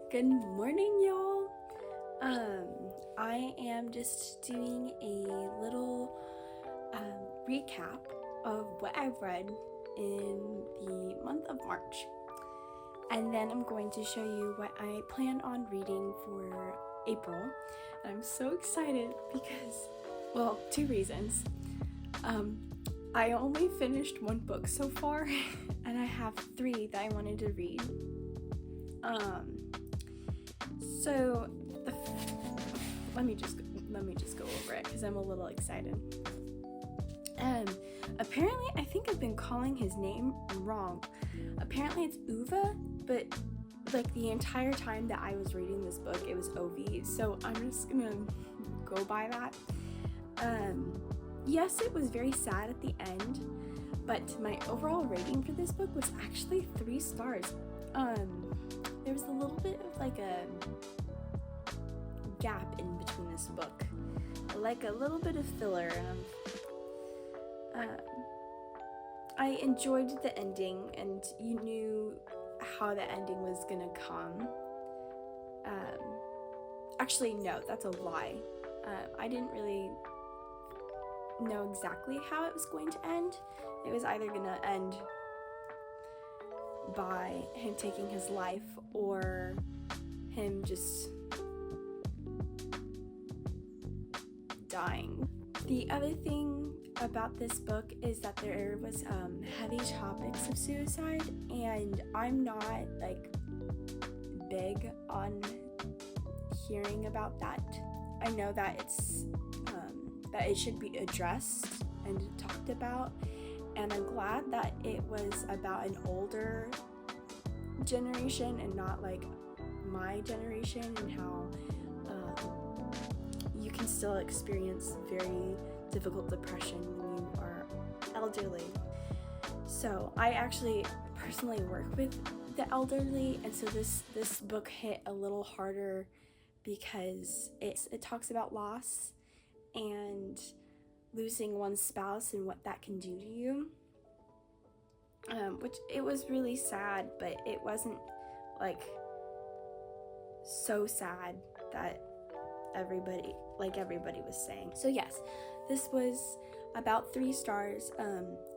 Good morning, y'all. I am just doing a little recap of what I've read in the month of March. And then I'm going to show you what I plan on reading for April. And I'm so excited because, well, two reasons. I only finished one book so far, and I have 3 that I wanted to read. So let me just go over it because I'm a little excited. Apparently, I think I've been calling his name wrong. Apparently, it's Uva, but like the entire time that I was reading this book, it was Ovi. So I'm just gonna go by that. Yes, it was very sad at the end, but my overall rating for this book was actually 3 stars. There was a little bit of like a gap in between this book, like a little bit of filler. I enjoyed the ending, and you knew how the ending was gonna come. Actually, no, that's a lie. I didn't really know exactly how it was going to end. It was either gonna end by him taking his life or him just dying. The other thing about this book is that there was heavy topics of suicide, and I'm not like big on hearing about that. I know that it's that it should be addressed and talked about, and I'm glad that it was about an older generation and not like my generation, and how you can still experience very difficult depression when you are elderly. So I actually personally work with the elderly, and so this book hit a little harder because it talks about loss and losing one's spouse and what that can do to you, which it was really sad, but it wasn't like so sad that everybody was saying. So yes, this was about 3 stars.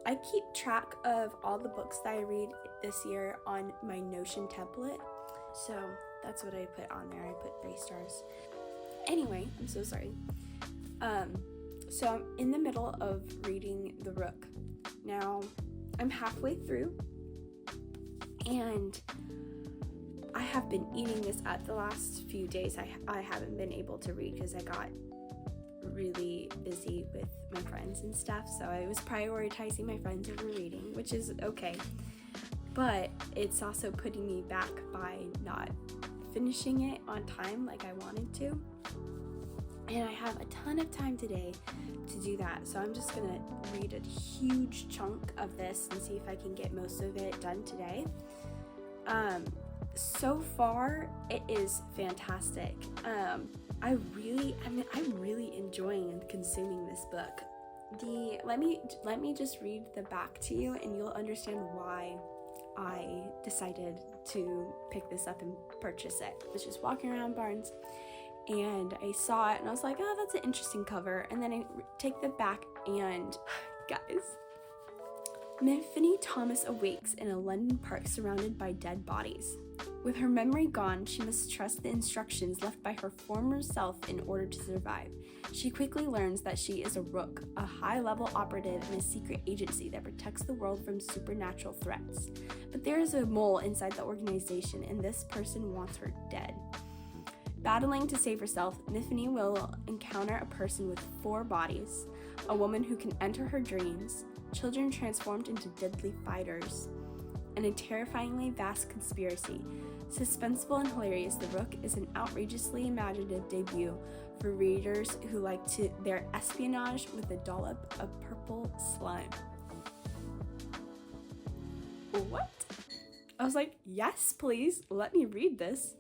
I keep track of all the books that I read this year on my Notion template, so that's what I put on there. I put 3 stars. Anyway, I'm so sorry. So I'm in the middle of reading The Rook. Now, I'm halfway through, and I have been eating this up the last few days. I haven't been able to read because I got really busy with my friends and stuff, so I was prioritizing my friends over reading, which is okay. But it's also putting me back by not finishing it on time like I wanted to. And I have a ton of time today to do that, so I'm just gonna read a huge chunk of this and see if I can get most of it done today. So far, it is fantastic. I'm really enjoying and consuming this book. Let me just read the back to you, and you'll understand why I decided to pick this up and purchase it. I was just walking around Barnes, and I saw it, and I was like, oh, that's an interesting cover. And then I take the back, and guys, Minfinney Thomas awakes in a London park surrounded by dead bodies. With her memory gone, she must trust the instructions left by her former self in order to survive. She quickly learns that she is a Rook, a high-level operative in a secret agency that protects the world from supernatural threats. But there is a mole inside the organization, and this person wants her dead. Battling to save herself, Minfinney will encounter a person with 4 bodies, a woman who can enter her dreams, children transformed into deadly fighters, and a terrifyingly vast conspiracy. Suspenseful and hilarious, The Rook is an outrageously imaginative debut for readers who like their espionage with a dollop of purple slime. What? I was like, yes, please, let me read this.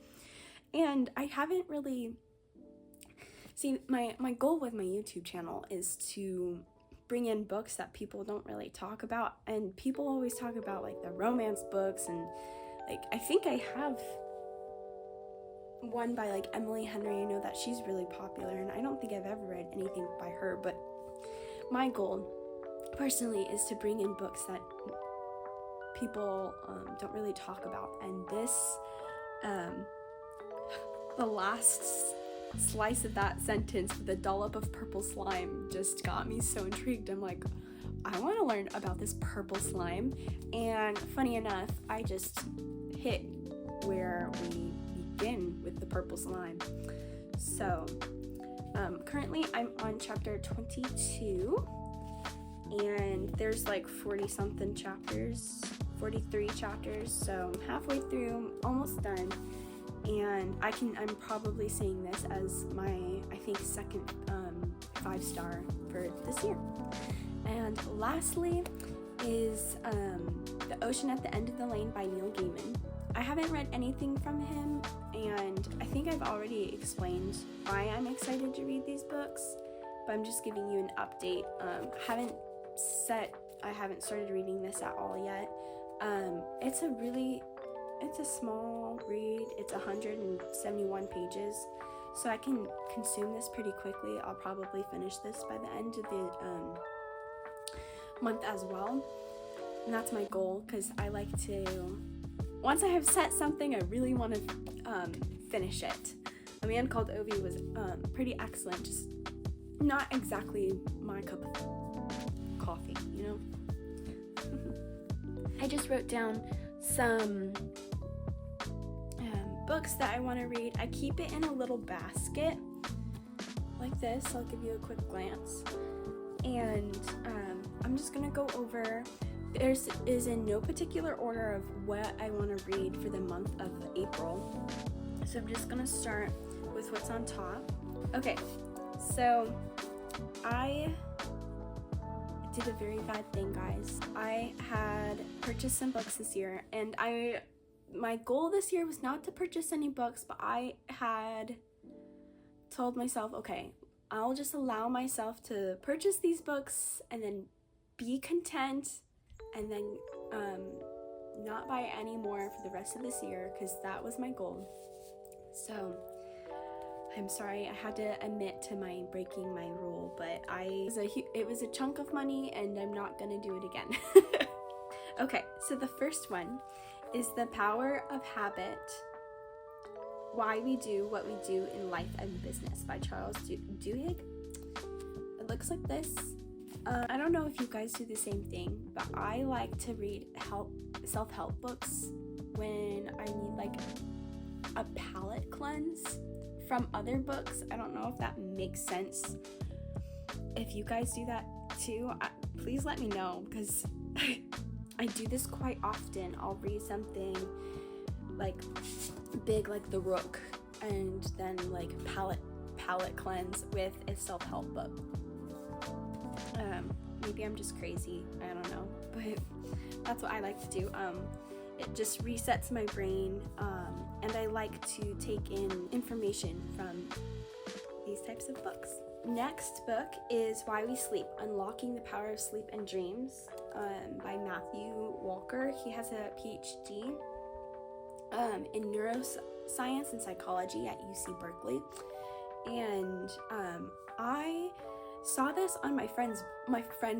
And I haven't really... See, my goal with my YouTube channel is to bring in books that people don't really talk about, and people always talk about like the romance books, and like I think I have one by like Emily Henry. I know that she's really popular, and I don't think I've ever read anything by her, but my goal personally is to bring in books that people don't really talk about. And this, the last slice of that sentence with a dollop of purple slime just got me so intrigued. I'm like, I want to learn about this purple slime. And funny enough, I just hit where we begin with the purple slime. So currently I'm on chapter 22, and there's like 40 something chapters, 43 chapters, so I'm halfway through, almost done. And I'm probably saying this as my, I think, second 5-star for this year. And lastly is The Ocean at the End of the Lane by Neil Gaiman. I haven't read anything from him, and I think I've already explained why I'm excited to read these books, but I'm just giving you an update. I haven't started reading this at all yet. It's a small read. It's 171 pages, so I can consume this pretty quickly. I'll probably finish this by the end of the month as well, and that's my goal, because I like to, once I have set something, I really want to finish it. A Man Called Ove was pretty excellent, just not exactly my cup of coffee, you know? I just wrote down some books that I want to read. I keep it in a little basket like this. I'll give you a quick glance, and I'm just gonna go over. There's is in no particular order of what I want to read for the month of April, so I'm just gonna start with what's on top. Okay, so I did a very bad thing, guys. I had purchased some books this year, and my goal this year was not to purchase any books, but I had told myself, okay, I'll just allow myself to purchase these books and then be content, and then not buy any more for the rest of this year, because that was my goal. So I'm sorry, I had to admit to my breaking my rule, but it was a chunk of money, and I'm not gonna do it again. Okay, so the first one is The Power of Habit: Why We Do What We Do in Life and Business by Charles Duhigg. It looks like this. I don't know if you guys do the same thing, but I like to read self-help books when I need like a palate cleanse from other books. I don't know if that makes sense. If you guys do that too, please let me know, because I do this quite often. I'll read something like big, like The Rook, and then like palate cleanse with a self-help book. Maybe I'm just crazy, I don't know, but that's what I like to do. It just resets my brain, and I like to take in information from these types of books. Next book is Why We Sleep: Unlocking the Power of Sleep and Dreams by Matthew Walker. He has a PhD in neuroscience and psychology at UC Berkeley, and I saw this on my friend's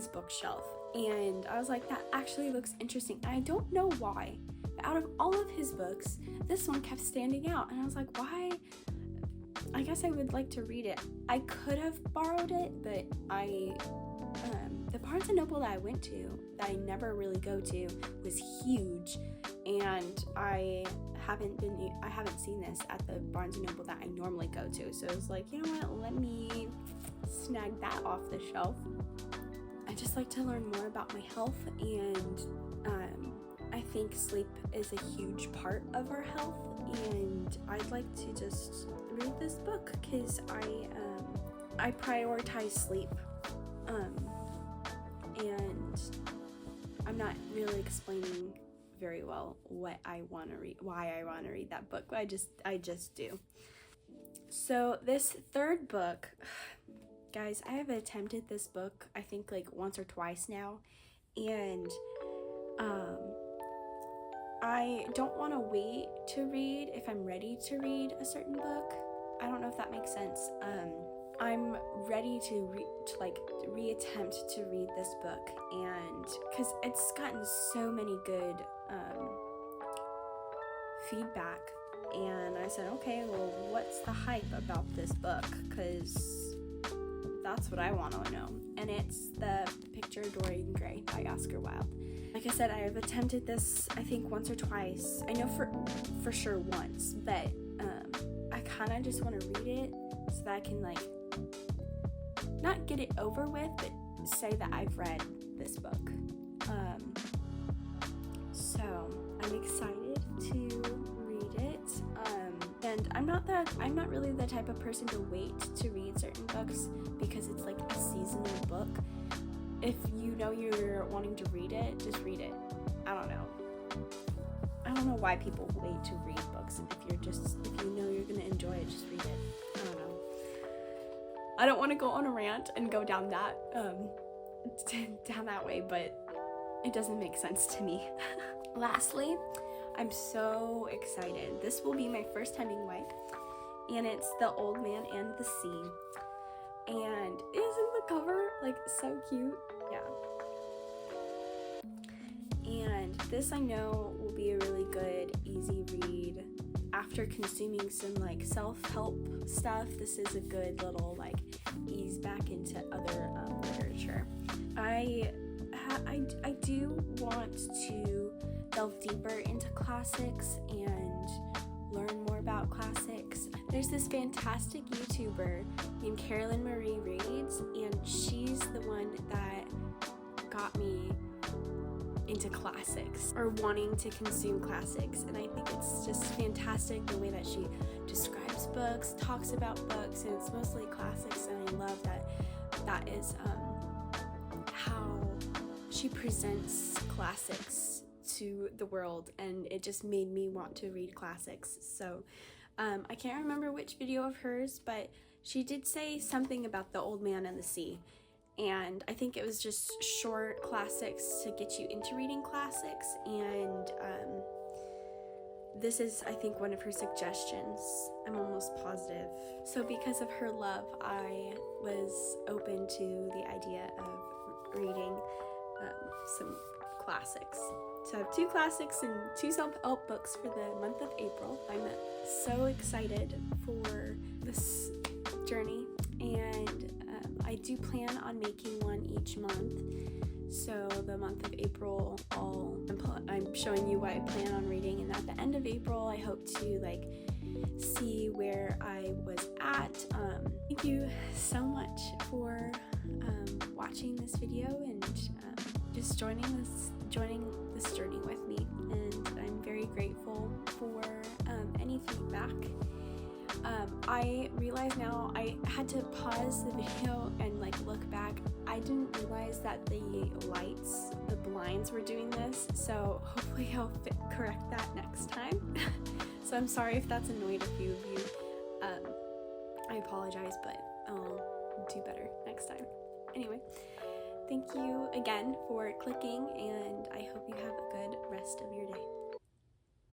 bookshelf, and I was like, that actually looks interesting. And I don't know why, but out of all of his books, this one kept standing out, and I was like, why? I guess I would like to read it. I could have borrowed it, but the Barnes & Noble that I went to, that I never really go to, was huge, and I haven't seen this at the Barnes & Noble that I normally go to, so I was like, you know what, let me snag that off the shelf. I just like to learn more about my health, and I think sleep is a huge part of our health, and I'd like to just read this book because I prioritize sleep, and I'm not really explaining very well what I want to read, why I want to read that book, but I just do. So this third book, guys, I have attempted this book I think like once or twice now, and I don't want to wait to read if I'm ready to read a certain book. I don't know if that makes sense. I'm ready to reattempt to read this book, and because it's gotten so many good feedback, and I said, okay, well, what's the hype about this book? Because that's what I want to know. And it's The Picture of Dorian Gray by Oscar Wilde. Like I said, I have attempted this, I think, once or twice. I know for sure once, but I kind of just want to read it so that I can, like, not get it over with, but say that I've read this book. So I'm excited to read it. And I'm not really the type of person to wait to read certain books because it's like a seasonal book. If you know you're wanting to read it, just read it. I don't know why people wait to read books. If you know you're gonna enjoy it, just read it. I don't know. I don't want to go on a rant and go down that way, but it doesn't make sense to me. Lastly, I'm so excited. This will be my first Hemingway, and it's The Old Man and the Sea. And isn't the cover like so cute? Yeah. And this I know will be a really good, easy read. After consuming some like self-help stuff, this is a good little like ease back into other literature. I do want to delve deeper into classics and learn more about classics. There's this fantastic YouTuber named Carolyn Marie Reads, and she's the one that got me into classics or wanting to consume classics, and I think it's just fantastic the way that she describes books, talks about books, and it's mostly classics, and I love that is how she presents classics to the world, and it just made me want to read classics. So I can't remember which video of hers, but she did say something about The Old Man and the Sea, and I think it was just short classics to get you into reading classics, and this is, I think, one of her suggestions. I'm almost positive. So because of her love, I was open to the idea of reading some classics. So I have 2 classics and 2 self-help books for the month of April. I'm so excited for this journey, and I do plan on making one each month. So the month of April, I'm showing you what I plan on reading, and at the end of April, I hope to see where I was at. Thank you so much for watching this video and just joining this journey with me, and I'm very grateful for any feedback. I realize now I had to pause the video and look back. I didn't realize that the blinds were doing this, so hopefully I'll correct that next time. So I'm sorry if that's annoyed a few of you. I apologize, but I'll do better next time. Anyway, thank you again for clicking, and I hope you have a good rest of your day.